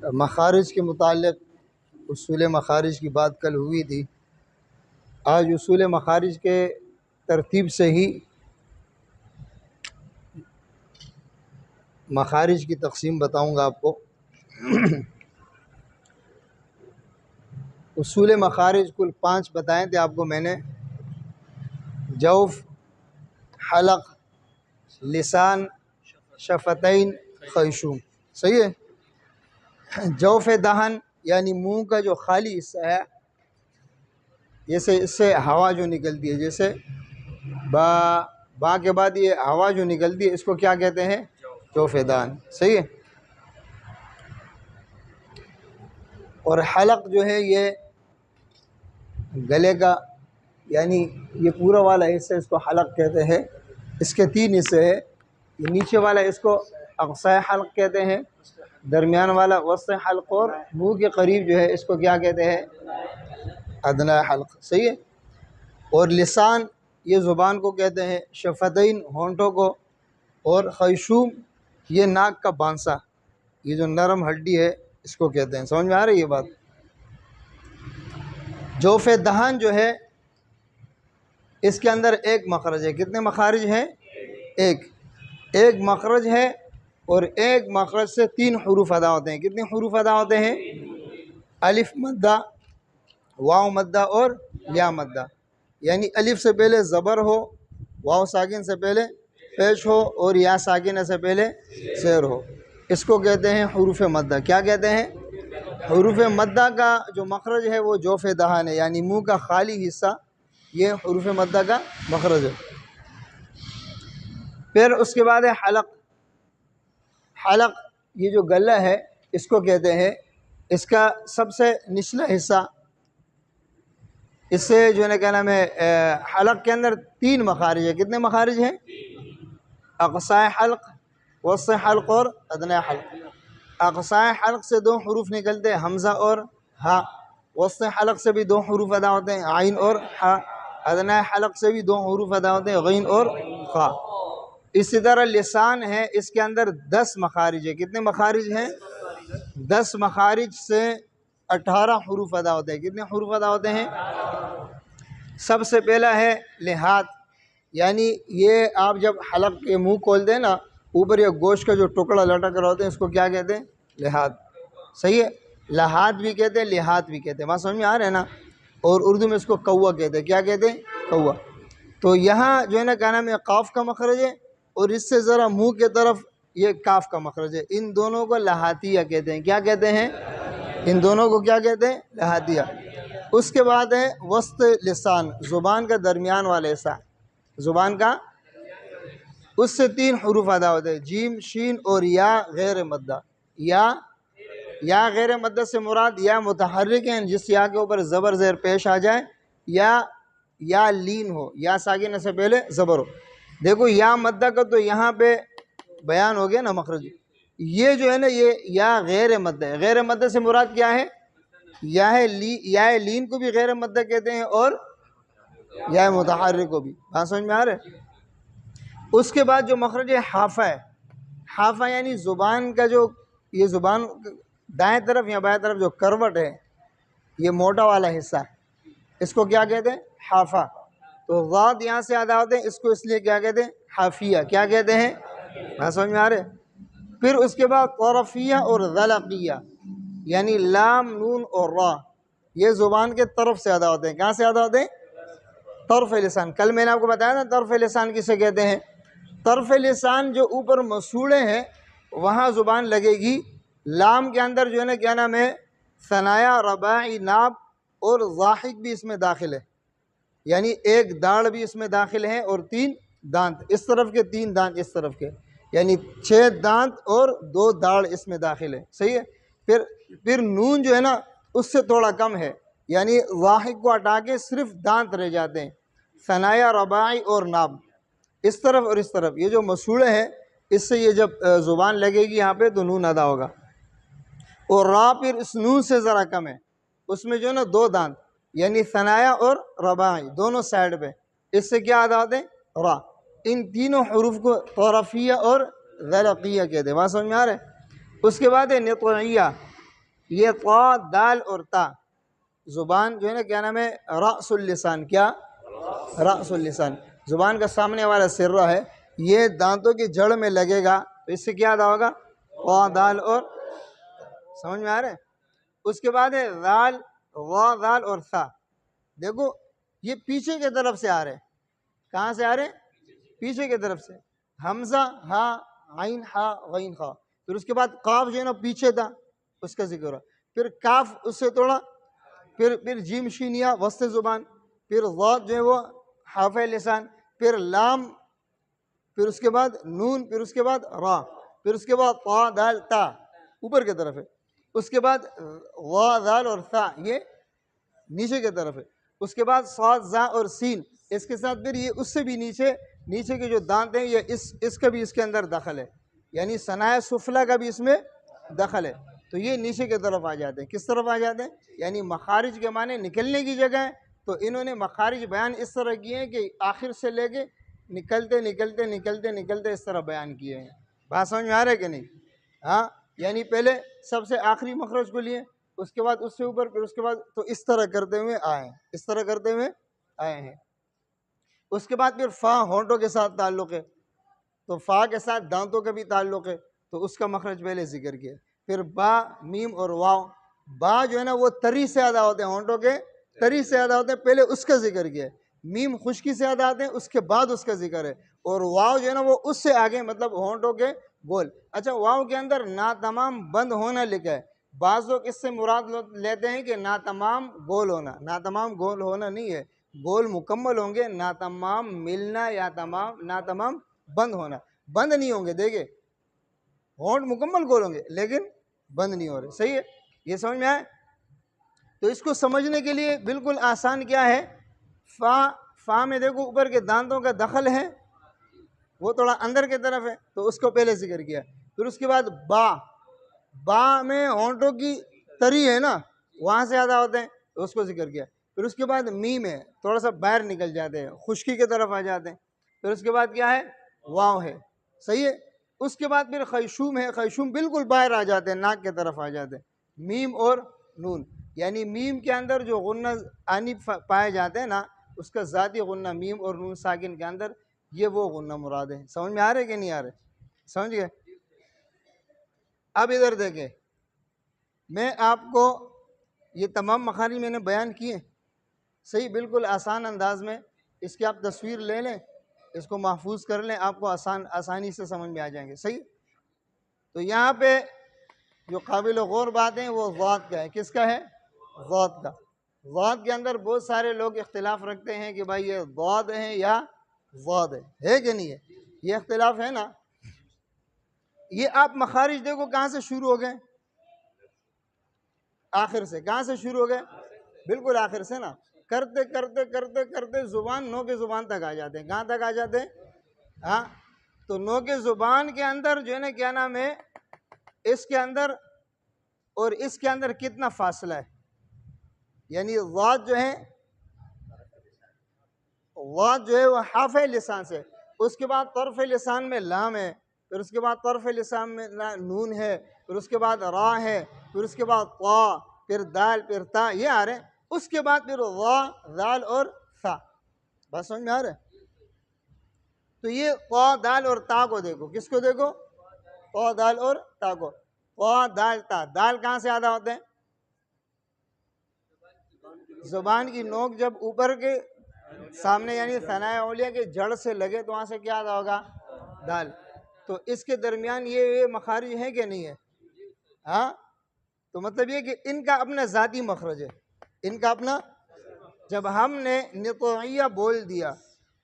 مخارج کے متعلق اصول مخارج کی بات کل ہوئی تھی. آج اصول مخارج کے ترتیب سے ہی مخارج کی تقسیم بتاؤں گا آپ کو. اصول مخارج کل 5 بتائے تھے آپ کو میں نے. جوف، حلق، لسان، شفتین، خیشوم. صحیح ہے. جوف دہن یعنی منہ کا جو خالی حصہ ہے، جیسے اس سے ہوا جو نکلتی ہے، جیسے با کے بعد یہ ہوا جو نکلتی ہے، اس کو کیا کہتے ہیں؟ جوف دہن. صحیح ہے. اور حلق جو ہے یہ گلے کا، یعنی یہ پورا والا حصہ اس کو حلق کہتے ہیں. اس کے 3 حصے ہیں. یہ نیچے والا اس کو اقصی حلق کہتے ہیں، درمیان والا وسط حلق، اور منہ کے قریب جو ہے اس کو کیا کہتے ہیں؟ ادنی حلق. صحیح ہے. اور لسان یہ زبان کو کہتے ہیں، شفتین ہونٹوں کو، اور خیشوم یہ ناک کا بانسا، یہ جو نرم ہڈی ہے اس کو کہتے ہیں. سمجھ میں آ رہی ہے یہ بات؟ جوف دہن جو ہے اس کے اندر ایک مخرج ہے. کتنے مخارج ہیں؟ ایک مخرج ہے، اور ایک مخرج سے 3 حروف ادا ہوتے ہیں. کتنے حروف ادا ہوتے ہیں؟ الف مدہ، واو مدہ اور یا مدہ. یعنی الف سے پہلے زبر ہو، واو ساکن سے پہلے پیش ہو، اور یا ساکن سے پہلے زیر ہو. اس کو کہتے ہیں حروف مدہ. کیا کہتے ہیں؟ حروف مدہ کا جو مخرج ہے وہ جوف دہن ہے، یعنی منہ کا خالی حصہ، یہ حروف مدہ کا مخرج ہے. پھر اس کے بعد ہے حلق. حلق یہ جو گلہ ہے اس کو کہتے ہیں. اس کا سب سے نچلا حصہ، اس سے جو ہے کیا نام ہے، حلق کے اندر 3 مخارج ہے. کتنے مخارج ہیں؟ اقصی حلق، وسط حلق اور ادنی حلق. اقصی حلق سے 2 حروف نکلتے ہیں، حمزہ اور ہا. وسط حلق سے بھی 2 حروف ادا ہوتے ہیں، عین اور ہا. ادنی حلق سے بھی 2 حروف ادا ہوتے ہیں، غین اور خا. اسی طرح لسان ہے، اس کے اندر 10 مخارج ہے. کتنے مخارج ہیں؟ 10 مخارج سے 18 حروف ادا ہوتے ہیں. کتنے حروف ادا ہوتے ہیں؟ سب سے پہلا ہے لحات، یعنی یہ آپ جب حلق کے منہ کھولتے ہیں نا، اوپر یہ گوشت کا جو ٹکڑا لٹک رہا ہوتا ہے، اس کو کیا کہتے ہیں؟ لحات. صحیح ہے. لحات بھی کہتے ہیں، لحات بھی کہتے ہیں. بات سمجھ میں آ رہا ہے نا؟ اور اردو میں اس کو کوا کہتے ہیں. کیا کہتے ہیں؟ کوا. تو یہاں جو ہے نا کیا نام ہے، قاف کا مخرج ہے، اور اس سے ذرا منہ کے طرف یہ کاف کا مخرج ہے. ان دونوں کو لحاتیہ کہتے ہیں. کیا کہتے ہیں؟ ان دونوں کو کیا کہتے ہیں؟ لحاتیہ. اس کے بعد ہے وسط لسان، زبان کا درمیان والا حصہ، زبان کا. اس سے 3 حروف ادا ہوتے ہیں، جیم، شین اور یا غیر مدہ. یا غیر مدہ سے مراد یا متحرک ہیں، جس یا کے اوپر زبر زیر پیش آ جائے، یا لین ہو، یا ساکن سے پہلے زبر ہو. دیکھو یا مدہ کا تو یہاں پہ بیان ہو گیا نا مخرج. یہ جو ہے نا یہ یا غیر مدہ ہے. غیر مدہ سے مراد کیا ہے؟ یا لین کو بھی غیر مدہ کہتے ہیں، اور یا متحرک کو بھی. بات سمجھ میں آ رہا ہے؟ اس کے بعد جو مخرج ہے حافہ ہے. حافہ یعنی زبان کا جو، یہ زبان دائیں طرف یا بائیں طرف جو کروٹ ہے، یہ موٹا والا حصہ ہے، اس کو کیا کہتے ہیں؟ حافہ. تو غاد یہاں سے ادا ہوتے ہیں، اس کو اس لیے کیا کہتے ہیں؟ حافیہ. کیا کہتے ہیں؟ بات سمجھ میں آ رہے؟ پھر اس کے بعد طرفیہ اور غلقیہ، یعنی لام، نون اور را، یہ زبان کے طرف سے ادا ہوتے ہیں. کہاں سے ادا ہوتے ہیں؟ طرف لسان. کل میں نے آپ کو بتایا نا طرف لسان کسے کہتے ہیں. طرف لسان جو اوپر مسوڑے ہیں وہاں زبان لگے گی. لام کے اندر جو ہے نا کیا نام ہے، ثنایا، رباعی، ناب اور ضاحک بھی اس میں داخل ہے، یعنی ایک داڑھ بھی اس میں داخل ہے، اور 3 دانت اس طرف کے، 3 دانت اس طرف کے، یعنی 6 دانت اور 2 داڑھ اس میں داخل ہے. صحیح ہے. پھر نون جو ہے نا اس سے تھوڑا کم ہے، یعنی ضاحک کو ہٹا کے صرف دانت رہ جاتے ہیں. ثنایا، رباعی اور ناب اس طرف اور اس طرف، یہ جو مسوڑے ہیں اس سے یہ جب زبان لگے گی یہاں پہ تو نون ادا ہوگا. اور را پھر اس نون سے ذرا کم ہے، اس میں جو ہے نا 2 دانت، یعنی ثنایا اور رباعی دونوں سائڈ پہ، اس سے کیا ادا ہوتے ہیں؟ را. ان تینوں حروف کو طرفیہ اور غلقیہ کہتے ہیں. وہاں سمجھ میں آ رہے ہیں؟ اس کے بعد ہے نطعیہ. یہ طا دال اور تا زبان جو ہے نا کیا نام ہے رأس اللسان. کیا؟ رأس اللسان. زبان کا سامنے والا سرہ ہے، یہ دانتوں کی جڑ میں لگے گا تو اس سے کیا ادا ہوگا؟ طا دال اور. سمجھ میں آ رہا ہے؟ اس کے بعد ہے دال، وا دال اور ثا. دیکھو یہ پیچھے کی طرف سے آ رہے ہیں. کہاں سے آ رہے ہیں؟ پیچھے کی طرف سے. حمزہ ہا عین ہا غین خا. پھر اس کے بعد قاف جو ہے نا پیچھے تھا اس کا ذکر ہوا. پھر کاف اس سے توڑا. پھر جیم شین یا وسط زبان. پھر ضاد جو ہے وہ حافظ لسان. پھر لام. پھر اس کے بعد نون. پھر اس کے بعد را. پھر اس کے بعد طا دال تا اوپر کی طرف ہے. اس کے بعد وا دال اور ثا یہ نیچے کی طرف ہے. اس کے بعد صاد زا اور سین اس کے ساتھ. پھر یہ اس سے بھی نیچے کے جو دانت ہیں یہ اس کا بھی اس کے اندر دخل ہے، یعنی ثنائے سفلا کا بھی اس میں دخل ہے. تو یہ نیچے کی طرف آ جاتے ہیں. کس طرف آ جاتے ہیں؟ یعنی مخارج کے معنی نکلنے کی جگہ ہے. تو انہوں نے مخارج بیان اس طرح کیے ہیں کہ آخر سے لے کے نکلتے نکلتے نکلتے نکلتے اس طرح بیان کیے ہیں. بات سمجھ میں آ رہا ہے کہ نہیں؟ ہاں، یعنی پہلے سب سے آخری مخرج کو لیے، اس کے بعد اس سے اوپر، پھر اس کے بعد تو اس طرح کرتے ہوئے آئے ہیں، اس طرح کرتے ہوئے آئے ہیں. اس کے بعد پھر فا ہونٹوں کے ساتھ تعلق ہے، تو فا کے ساتھ دانتوں کا بھی تعلق ہے، تو اس کا مخرج پہلے ذکر کیا. پھر با، میم اور واو. با جو ہے نا وہ تری سے ادا ہوتے ہیں، ہونٹوں کے تری سے ادا ہوتے ہیں، پہلے اس کا ذکر کیا. میم خشکی سے ادا آتے ہیں، اس کے بعد اس کا ذکر ہے. اور واو جو ہے نا وہ اس سے آگے، مطلب ہونٹوں کے گول. اچھا، واو کے اندر ناتمام بند ہونا لکھا ہے. بعض لوگ اس سے مراد لیتے ہیں کہ ناتمام گول ہونا. ناتمام گول ہونا نہیں ہے، گول مکمل ہوں گے. ناتمام ملنا یا ناتمام بند ہونا. بند نہیں ہوں گے. دیکھیں ہونٹ مکمل گول ہوں گے لیکن بند نہیں ہو رہے. صحیح ہے؟ یہ سمجھ میں آئے؟ تو اس کو سمجھنے کے لیے بالکل آسان کیا ہے، فا میں دیکھو اوپر کے دانتوں کا دخل ہے، وہ تھوڑا اندر کی طرف ہے، تو اس کو پہلے ذکر کیا. پھر اس کے بعد با میں ہونٹوں کی تری ہے نا، وہاں سے ادا ہوتے ہیں، تو اس کو ذکر کیا. پھر اس کے بعد میم ہے، تھوڑا سا باہر نکل جاتے ہیں، خشکی کی طرف آ جاتے ہیں. پھر اس کے بعد کیا ہے؟ واو ہے. صحیح ہے؟ اس کے بعد پھر خیشوم ہے. خیشوم بالکل باہر آ جاتے ہیں، ناک کی طرف آ جاتے ہیں. میم اور نون، یعنی میم کے اندر جو غنہ آنی پائے جاتے ہیں نا، اس کا ذاتی غنہ میم اور نون ساکن کے اندر، یہ وہ غنہ مراد ہے. سمجھ میں آ رہے کہ نہیں آ رہے؟ سمجھ گئے؟ اب ادھر دیکھیں، میں آپ کو یہ تمام مخارج میں نے بیان کیے. صحیح، بالکل آسان انداز میں. اس کی آپ تصویر لے لیں، اس کو محفوظ کر لیں، آپ کو آسانی سے سمجھ میں آ جائیں گے. صحیح. تو یہاں پہ جو قابل غور بات ہے وہ ذات کا ہے. کس کا ہے؟ ذات کا. ذات کے اندر بہت سارے لوگ اختلاف رکھتے ہیں کہ بھائی یہ ضاد ہے یا ضاد ہے کہ نہیں ہے. یہ اختلاف ہے نا. یہ آپ مخارج دیکھو کہاں سے شروع ہو گئے؟ آخر سے. کہاں سے شروع ہو گئے؟ بالکل آخر سے نا. کرتے کرتے کرتے کرتے زبان نو کے زبان تک آ جاتے ہیں. کہاں تک آ جاتے ہیں؟ ہاں. تو نو کے زبان کے اندر جو ہے نا کیا نام ہے، اس کے اندر اور اس کے اندر کتنا فاصلہ ہے؟ یعنی ضاد جو ہے وہ حافظ لسان سے. اس کے بعد طرف لسان میں لام ہے. پھر اس کے بعد طرف لسان میں نون ہے. پھر اس کے بعد را ہے. پھر اس کے بعد طا، پھر دال، پھر تا، یہ آ رہے ہیں. اس کے بعد پھر وا، دال اور ثا. بات سمجھ میں آ رہا ہے؟ تو یہ طا دال اور تا کو دیکھو. کس کو دیکھو؟ طا دال اور تا کو. طا دال تا. دال کہاں سے ادا ہوتے ہیں؟ زبان کی نوک جب اوپر کے سامنے یعنی ثنائے اولیاء کے جڑ سے لگے تو وہاں سے کیا ادا ہوگا؟ دال. تو اس کے درمیان یہ مخارج ہے کہ نہیں ہے؟ ہاں. تو مطلب یہ کہ ان کا اپنا ذاتی مخرج ہے. ان کا اپنا. جب ہم نے نطوعیہ بول دیا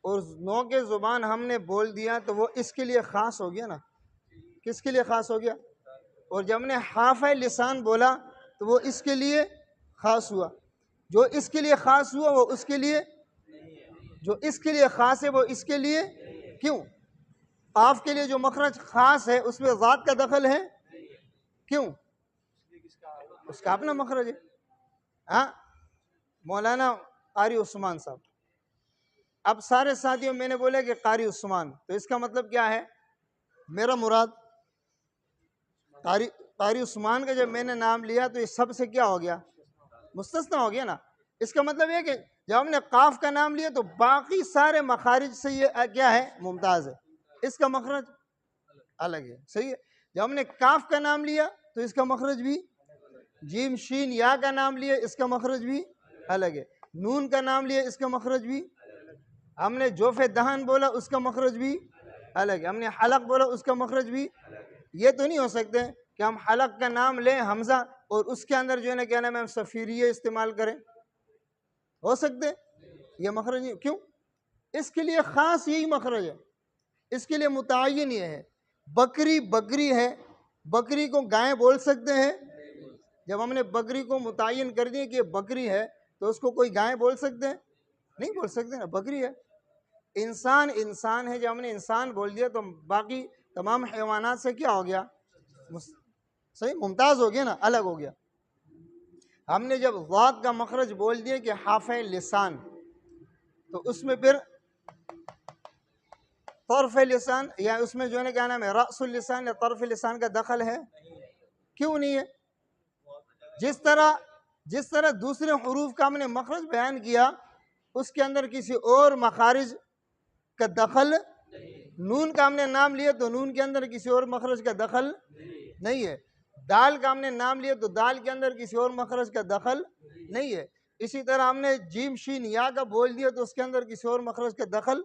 اور نو کے زبان ہم نے بول دیا تو وہ اس کے لیے خاص ہو گیا نا. کس کے لیے خاص ہو گیا؟ اور جب نے حافظ لسان بولا تو وہ اس کے لیے خاص ہوا. جو اس کے لیے خاص ہوا وہ اس کے لیے، جو اس کے لیے خاص ہے وہ اس کے لیے. کیوں؟ قاف کے لیے جو مخرج خاص ہے اس میں ذات کا دخل ہے. کیوں؟ اس کا اپنا مخرج ہے. ہاں. مولانا قاری عثمان صاحب. اب سارے ساتھیوں میں نے بولے کہ قاری عثمان، تو اس کا مطلب کیا ہے؟ میرا مراد قاری قاری عثمان کا جب میں نے نام لیا تو یہ سب سے کیا ہو گیا؟ مستثنا ہو گیا نا. اس کا مطلب یہ کہ جب ہم نے قاف کا نام لیا تو باقی سارے مخارج سے یہ کیا ہے؟ ممتاز ہے. اس کا مخرج الگ ہے. صحیح ہے. جب ہم نے کاف کا نام لیا تو اس کا مخرج بھی، جیم شین یا کا نام لیا اس کا مخرج بھی الگ ہے. نون کا نام لیا اس کا مخرج بھی، ہم نے جوف دہن بولا اس کا مخرج بھی الگ ہے. ہم نے حلق بولا اس کا مخرج بھی. یہ تو نہیں ہو سکتے کہ ہم حلق کا نام لیں حمزہ اور اس کے اندر جو ہے نا کیا نام ہے ہم صفیریہ استعمال کریں. ہو سکتے؟ یہ مخرج نہیں. کیوں؟ اس کے لیے خاص یہی مخرج ہے. اس کے لیے متعین یہ ہے. بکری بکری ہے، بکری کو گائے بول سکتے ہیں؟ جب ہم نے بکری کو متعین کر دیا کہ یہ بکری ہے تو اس کو کوئی گائے بول سکتے ہیں؟ نہیں بول سکتے نا، بکری ہے. انسان انسان ہے، جب ہم نے انسان بول دیا تو باقی تمام حیوانات سے کیا ہو گیا؟ صحیح، ممتاز ہو گیا نا، الگ ہو گیا. ہم نے جب ضاد کا مخرج بول دیا کہ حافظ لسان تو اس میں پھر طرف لسان یا اس میں جو ہے نا کیا نام ہے رأس اللسان یا طرف لسان کا دخل ہے؟ کیوں نہیں ہے؟ جس طرح دوسرے حروف کا ہم نے مخرج بیان کیا اس کے اندر کسی اور مخارج کا دخل، نون کا ہم نے نام لیا تو نون کے اندر کسی اور مخرج کا دخل نہیں ہے. دال کا ہم نے نام لیا تو دال کے اندر کسی اور مخرج کا دخل نہیں ہے. اسی طرح ہم نے جیم شین یا کا بول دیا تو اس کے اندر کسی اور مخرج کا دخل،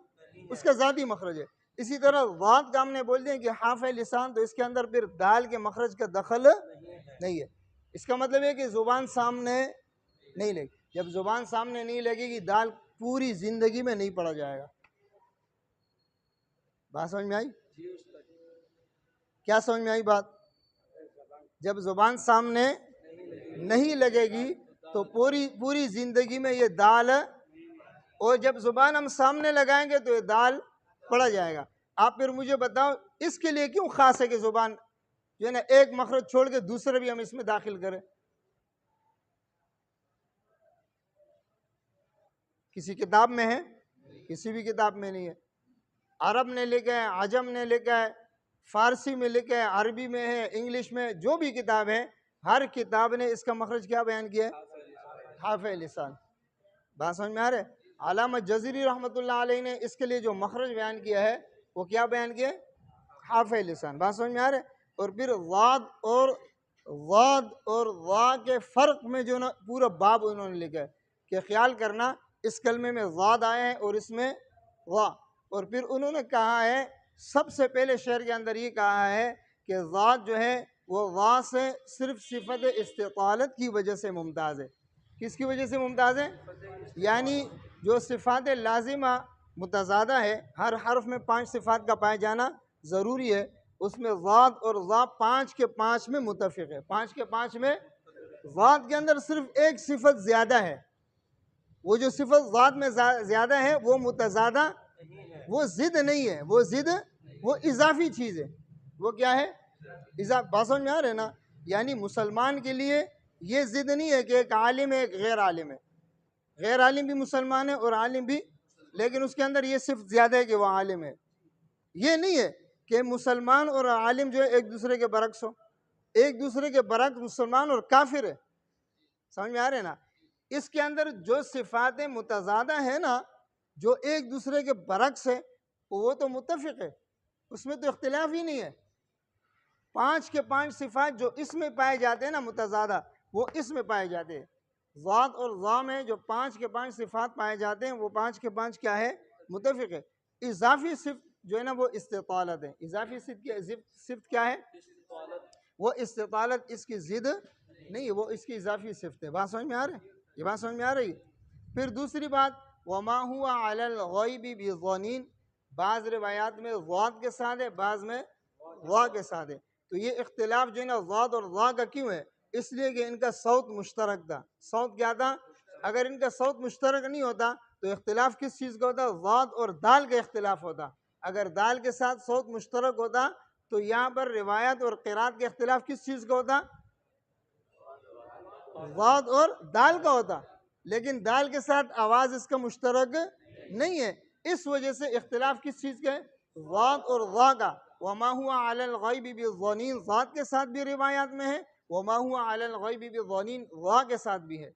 اس کا ذاتی مخرج ہے. اسی طرح ضاد کا ہم نے بول دیا کہ حافظ لسان تو اس کے اندر پھر دال کے مخرج کا دخل نہیں ہے. اس کا مطلب ہے کہ زبان سامنے نہیں لگے. جب زبان سامنے نہیں لگے گی دال پوری زندگی میں نہیں پڑھا جائے گا. بات سمجھ میں آئی؟ کیا سمجھ میں آئی بات؟ جب زبان سامنے نہیں لگے گی تو پوری زندگی میں یہ دال، اور جب زبان ہم سامنے لگائیں گے تو یہ دال پڑھا جائے گا. آپ پھر مجھے بتاؤ اس کے لیے کیوں خاص ہے کہ زبان جو ہے نا ایک مخرج چھوڑ کے دوسرے بھی ہم اس میں داخل کریں؟ کسی کتاب میں ہے؟ کسی بھی کتاب میں نہیں ہے. عرب نے لکھا ہے، عجم نے لکھا ہے، فارسی میں لکھا ہے، عربی میں ہے، انگلش میں، جو بھی کتاب ہے ہر کتاب نے اس کا مخرج کیا بیان کیا ہے؟ حافظ لسان. بات سمجھ میں آ رہے؟ علامہ جزری رحمۃ اللہ علیہ نے اس کے لیے جو مخرج بیان کیا ہے وہ کیا بیان کیا ہے؟ حافظ لسان. بات سمجھ میں آ رہے؟ اور پھر ضاد اور ضا کے فرق میں جو نا پورا باب انہوں نے لکھا ہے کہ خیال کرنا اس کلمے میں ضاد آیا ہے اور اس میں ضا. اور پھر انہوں نے کہا ہے سب سے پہلے شعر کے اندر یہ کہا ہے کہ ضاد جو ہے وہ ضا سے صرف صفت استطالت کی وجہ سے ممتاز ہے. کس کی وجہ سے ممتاز ہے؟ یعنی جو صفات لازمہ متضادہ ہے، ہر حرف میں 5 صفات کا پائے جانا ضروری ہے، اس میں ضاد اور ضا 5 کے 5 میں متفق ہے. 5 کے 5 میں ضاد کے اندر صرف ایک صفت زیادہ ہے. وہ جو صفت ضاد میں زیادہ ہے وہ متضادہ، وہ ضد نہیں ہے، وہ اضافی چیز ہے. وہ کیا ہے؟ بات سمجھ میں آ رہے نا؟ یعنی مسلمان کے لیے یہ ضد نہیں ہے کہ ایک عالم ہے ایک غیر عالم ہے. غیر عالم بھی مسلمان ہے اور عالم بھی، لیکن اس کے اندر یہ صفت زیادہ ہے کہ وہ عالم ہے. یہ نہیں ہے کہ مسلمان اور عالم جو ہے ایک دوسرے کے برعکس ہو. ایک دوسرے کے برعکس مسلمان اور کافر ہے. سمجھ میں آ رہے نا؟ اس کے اندر جو صفات متضادہ ہیں نا، جو ایک دوسرے کے برعکس ہے، وہ تو متفق ہے، اس میں تو اختلاف ہی نہیں ہے. 5 کے 5 صفات جو اس میں پائے جاتے ہیں نا متضادہ، وہ اس میں پائے جاتے ہیں. ضاد اور ضا میں جو 5 کے 5 صفات پائے جاتے ہیں وہ 5 کے 5 کیا ہے؟ متفق ہے. اضافی صفت جو ہے نا وہ استطالت ہے. اضافی صفت کیا ہے؟ وہ استطالت اس کی ضد نہیں ہے، وہ اس کی اضافی صفت ہے. بات سمجھ میں آ رہی ہے؟ یہ بات سمجھ میں آ رہی ہے؟ پھر دوسری بات وما ہوا علی الغیب بظنین، بعض روایات میں ضاد کے ساتھ ہے، بعض میں ضا کے ساتھ ہے. تو یہ اختلاف جو ہے نا ضاد اور ضا کا کیوں ہے؟ اس لیے کہ ان کا صوت مشترک تھا. صوت کیا تھا؟ اگر ان کا صوت مشترک نہیں ہوتا تو اختلاف کس چیز کا ہوتا؟ ضاد اور دال کا اختلاف ہوتا. اگر دال کے ساتھ صوت مشترک ہوتا تو یہاں پر روایت اور قرات کا اختلاف کس چیز کا ہوتا؟ ضاد اور دال کا ہوتا. لیکن دال کے ساتھ آواز اس کا مشترک نہیں ہے، اس وجہ سے اختلاف کس چیز کا ہے؟ ضاد اور ضا کا. وما هو علی الغیب بضنین ذات کے ساتھ بھی روایات میں ہے، وما هو علی الغیب بضنین وا کے ساتھ بھی ہے۔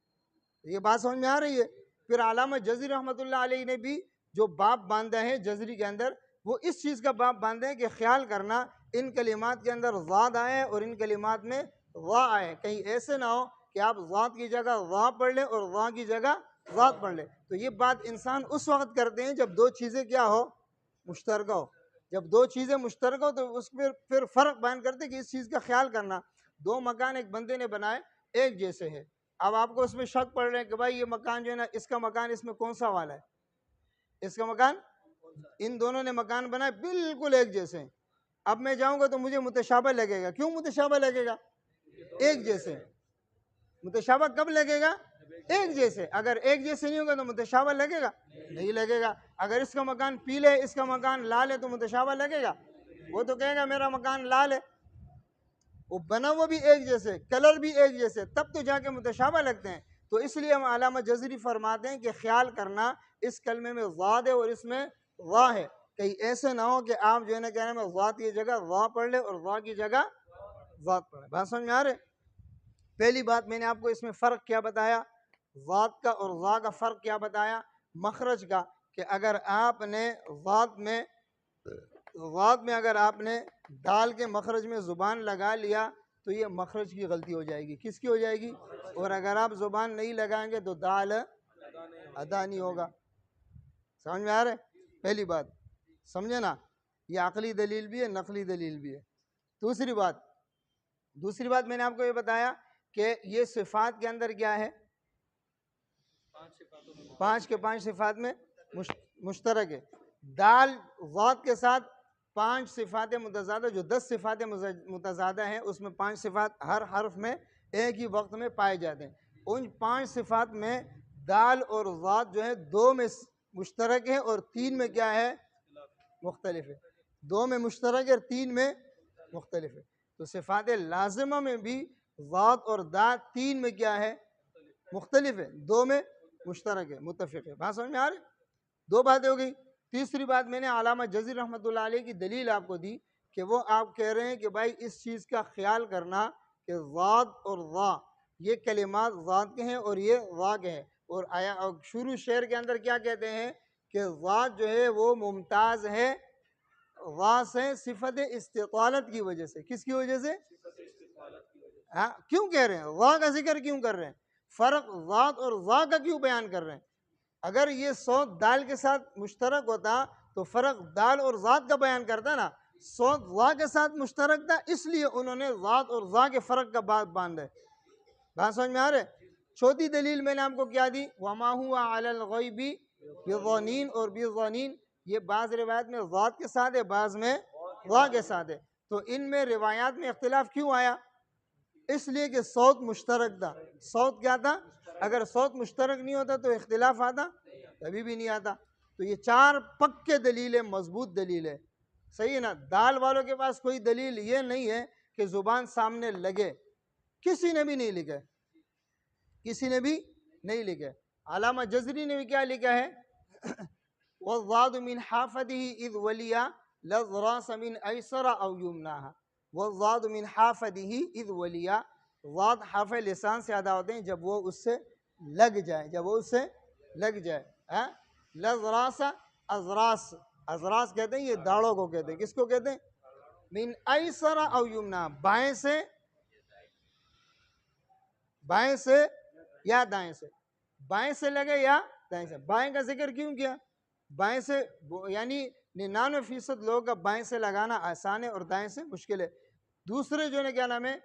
یہ بات سمجھ میں آ رہی ہے؟ پھر علامہ جزری رحمۃ اللہ علیہ نے بھی جو باب باندھا ہے جزری کے اندر، وہ اس چیز کا باب باندھا ہے کہ خیال کرنا ان کلمات کے اندر ذات آئے اور ان کلمات میں وا آئے، کہیں ایسے نہ ہو کہ آپ ذات کی جگہ وا پڑھ لیں اور وا کی جگہ ذات پڑھ لیں۔ تو یہ بات انسان اس وقت کرتے ہیں جب دو چیزیں کیا ہو؟ مشترکہ ہو۔ جب دو چیزیں مشترکہ ہو تو اس میں پھر فرق بیان کرتے ہیں کہ اس چیز کا خیال کرنا، دو مکان ایک بندے نے بنائے ایک جیسے ہے، اب آپ کو اس میں شک پڑ رہے ہیں کہ بھائی یہ مکان جو ہے نا، اس کا مکان اس میں کون سا والا ہے، اس کا مکان، ان دونوں نے مکان بنائے بالکل ایک جیسے ہیں، اب میں جاؤں گا تو مجھے متشابہ لگے گا۔ کیوں متشابہ لگے گا؟ ایک جیسے۔ متشابہ کب لگے گا؟ ایک جیسے۔ اگر ایک جیسے نہیں ہوگا تو متشابہ لگے گا؟ نہیں لگے گا۔ اگر اس کا مکان پیلے اس کا مکان لال ہے تو متشابہ لگے گا؟ وہ تو کہے گا میرا مکان لال ہے، وہ بنا ہوا بھی ایک جیسے، کلر بھی ایک جیسے، تب تو جا کے متشابہ لگتے ہیں۔ تو اس لیے ہم علامہ جزری فرماتے ہیں کہ خیال کرنا اس کلمے میں ذات ہے اور اس میں وا ہے، کہیں ایسے نہ ہو کہ آپ جو ہے نا کہنے میں ذات کی جگہ وا پڑھ لے اور وا کی جگہ ذات پڑھے۔ بات سمجھ میں آ رہے؟ پہلی بات میں نے آپ کو اس میں فرق کیا بتایا، ذات کا اور ذا کا فرق کیا بتایا، مخرج کا، کہ اگر آپ نے ذات میں اگر آپ نے دال کے مخرج میں زبان لگا لیا تو یہ مخرج کی غلطی ہو جائے گی۔ کس کی ہو جائے گی؟ اور اگر آپ زبان نہیں لگائیں گے تو دال ادا نہیں ہوگا۔ سمجھ میں آ رہے؟ پہلی بات سمجھے نا، یہ عقلی دلیل بھی ہے، نقلی دلیل بھی ہے۔ دوسری بات میں نے آپ کو یہ بتایا کہ یہ صفات کے اندر کیا ہے؟ 5 کے 5 صفات میں مشترک ہے۔ دال ذات کے ساتھ 5 صفات متضادہ، جو 10 صفات متضادہ ہیں اس میں 5 صفات ہر حرف میں ایک ہی وقت میں پائے جاتے ہیں۔ ان 5 صفات میں دال اور ذات جو ہے 2 میں مشترک ہے اور 3 میں کیا ہے؟ مختلف ہے۔ 2 میں مشترک ہے اور 3 میں مختلف ہے۔ تو صفات لازمہ میں بھی ذات اور دال 3 میں کیا ہے؟ مختلف ہے، 2 میں مشترک ہے، متفق ہے۔ بات سمجھ میں آ رہی؟ 2 باتیں ہو گئی۔ تیسری بات میں نے علامہ جزری رحمۃ اللہ علیہ کی دلیل آپ کو دی کہ وہ آپ کہہ رہے ہیں کہ بھائی اس چیز کا خیال کرنا کہ ذات اور ذا یہ کلمات ذات کے ہیں اور یہ ذا کے ہیں، اور شروع شعر کے اندر کیا کہتے ہیں کہ ذات جو ہے وہ ممتاز ہے ذا سے صفت استطالت کی وجہ سے۔ کس کی وجہ سے؟ ہاں، کیوں کہہ رہے ہیں ذا کا ذکر کیوں کر رہے ہیں؟ فرق ذات اور ذا کا کیوں بیان کر رہے ہیں؟ اگر یہ صوت دال کے ساتھ مشترک ہوتا تو فرق دال اور ذات کا بیان کرتا نا، صوت ذا کے ساتھ مشترک تھا اس لیے انہوں نے ذات اور ذا کے فرق کا بات باندھا ہے۔ بات سمجھ میں آ رہے؟ چوتھی دلیل میں نے آپ کو کیا دی؟ وما هو علی الغیب بضنین اور بضنین، یہ بعض روایت میں ذات کے ساتھ ہے، بعض میں ذا کے ساتھ ہے۔ تو ان میں روایات میں اختلاف کیوں آیا؟ اس لیے کہ صوت مشترک تھا۔ صوت کیا تھا؟ اگر صوت مشترک نہیں ہوتا تو اختلاف آتا؟ کبھی بھی نہیں آتا۔ تو یہ 4 پکے دلیل ہے، مضبوط دلیل ہے، صحیح ہے نا؟ دال والوں کے پاس کوئی دلیل یہ نہیں ہے کہ زبان سامنے لگے، کسی نے بھی نہیں لکھا ہے، کسی نے بھی نہیں لکھا ہے۔ علامہ جزری نے بھی کیا لکھا ہے؟ وَالضَّادُ مِنْ حَافَدِهِ اِذْ وَلِيَا لَذْرَاسَ مِنْ اَيْسَرَ اَوْ يُمْنَاهَا۔ وَالضَّادُ مِنْ حَافَدِهِ اِذْ وَلِيَا، ضاد حرف لسان سے ادا ہوتے ہیں جب وہ اس سے لگ جائے، جب وہ اس سے لگ جائے۔ لذراس، ازراس، ازراس کہتے ہیں یہ داڑوں کو کہتے ہیں۔ کس کو کہتے ہیں؟ من ایسر او یمنا، بائیں سے یا دائیں سے، بائیں سے لگے یا دائیں سے۔ بائیں کا ذکر کیوں کیا؟ بائیں سے یعنی 99% لوگوں کا بائیں سے لگانا آسان ہے اور دائیں سے مشکل ہے۔ دوسرے جو ہے کیا نام ہے،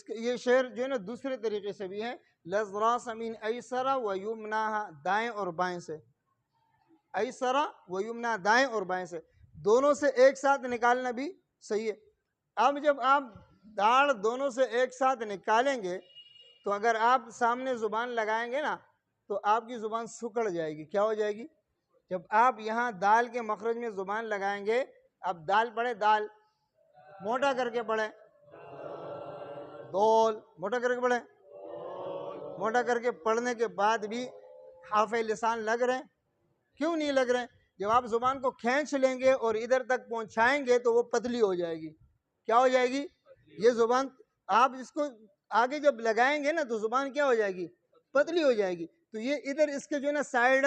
یہ شعر جو ہے نا دوسرے طریقے سے بھی ہے، لذراس من ایسر و یمناہا، دائیں اور بائیں سے، ایسر و یمنا، دائیں اور بائیں سے، دونوں سے ایک ساتھ نکالنا بھی صحیح ہے۔ اب جب آپ داڑھ دونوں سے ایک ساتھ نکالیں گے تو اگر آپ سامنے زبان لگائیں گے نا تو آپ کی زبان سکڑ جائے گی۔ کیا ہو جائے گی؟ جب آپ یہاں دال کے مخرج میں زبان لگائیں گے، اب دال پڑھے، دال موٹا کر کے پڑھیں، دول موٹا کر کے پڑھیں، موٹا کر کے پڑھنے کے بعد بھی حرف لسان لگ رہے ہیں؟ کیوں نہیں لگ رہے ہیں؟ جب آپ زبان کو کھینچ لیں گے اور ادھر تک پہنچائیں گے تو وہ پتلی ہو جائے گی. کیا ہو جائے گی؟ یہ زبان آپ اس کو آگے جب لگائیں گے نا تو زبان کیا ہو جائے گی؟ پتلی ہو جائے گی. تو یہ ادھر اس کے جو ہے نا سائڈ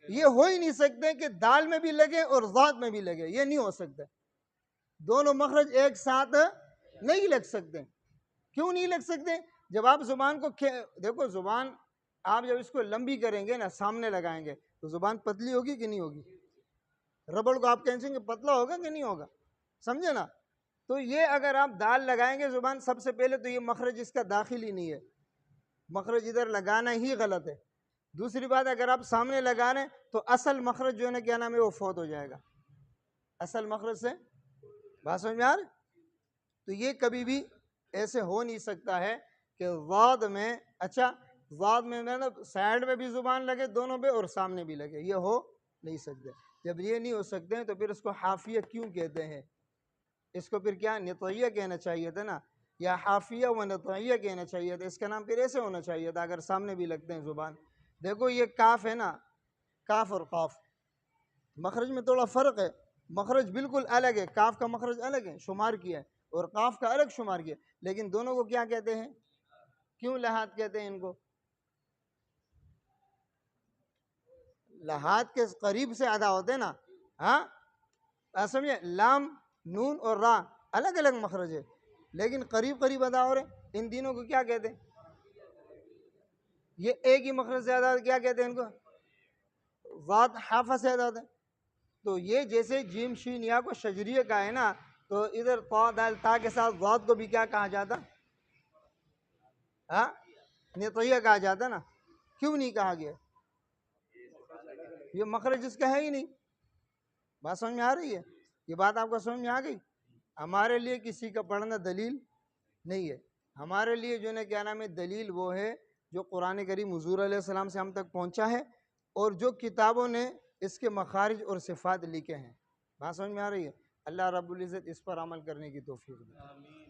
یہ ہو ہی نہیں سکتے کہ دال میں بھی لگے اور ذات میں بھی لگے. یہ نہیں ہو سکتا. دونوں مخرج ایک ساتھ نہیں لگ سکتے. کیوں نہیں لگ سکتے؟ جب آپ زبان کو دیکھو زبان آپ جب اس کو لمبی کریں گے نا سامنے لگائیں گے تو زبان پتلی ہوگی کہ نہیں ہوگی؟ ربڑ کو آپ کھینچیں گے پتلا ہوگا کہ نہیں ہوگا؟ سمجھے نا؟ تو یہ اگر آپ دال لگائیں گے زبان سب سے پہلے تو یہ مخرج اس کا داخل ہی نہیں ہے. مخرج ادھر لگانا ہی غلط ہے. دوسری بات اگر آپ سامنے لگا رہے ہیں تو اصل مخرج جو ہے نا کیا نام ہے وہ فوت ہو جائے گا. اصل مخرج سے بات سمجھ میں آ رہی؟ تو یہ کبھی بھی ایسے ہو نہیں سکتا ہے کہ ضاد میں اچھا ضاد میں نا سائڈ میں بھی زبان لگے دونوں پہ اور سامنے بھی لگے. یہ ہو نہیں سکتے. جب یہ نہیں ہو سکتے ہیں تو پھر اس کو حافیہ کیوں کہتے ہیں؟ اس کو پھر کیا نطعیہ کہنا چاہیے تھا نا, یا حافیہ و نطعیہ کہنا چاہیے تھا. اس کا نام پھر ایسے ہونا چاہیے تھا اگر سامنے بھی لگتے ہیں زبان. دیکھو یہ کاف ہے نا, کاف اور قاف مخرج میں تھوڑا فرق ہے. مخرج بالکل الگ ہے. کاف کا مخرج الگ ہے شمار کیا ہے اور قاف کا الگ شمار کیا, لیکن دونوں کو کیا کہتے ہیں؟ کیوں لحاظ کہتے ہیں ان کو؟ لحاظ کے قریب سے ادا ہوتے ہیں نا. ہاں سمجھے, لام نون اور را الگ الگ مخرج ہے لیکن قریب قریب ادا ہو رہے. ان تینوں کو کیا کہتے ہیں؟ یہ ایک ہی مخرج سے ادا کیا کہتے ہیں ان کو؟ ذات حافظ سے ادا ہوتے ہیں. تو یہ جیسے جیم شین یا کو شجریہ کا ہے نا, تو ادھر طا دال تا کے ساتھ ذات کو بھی کیا کہا جاتا؟ ہاں نطعیہ کہا جاتا نا. کیوں نہیں کہا گیا؟ یہ مخرج اس کا ہے ہی نہیں. بات سمجھ میں آ رہی ہے؟ یہ بات آپ کو سمجھ میں آ گئی؟ ہمارے لیے کسی کا پڑھنا دلیل نہیں ہے. ہمارے لیے جو ہے کیا نام ہے دلیل وہ ہے جو قرآن کریم حضور علیہ السلام سے ہم تک پہنچا ہے اور جو کتابوں نے اس کے مخارج اور صفات لکھے ہیں. بات سمجھ میں آ رہی ہے؟ اللہ رب العزت اس پر عمل کرنے کی توفیق دے.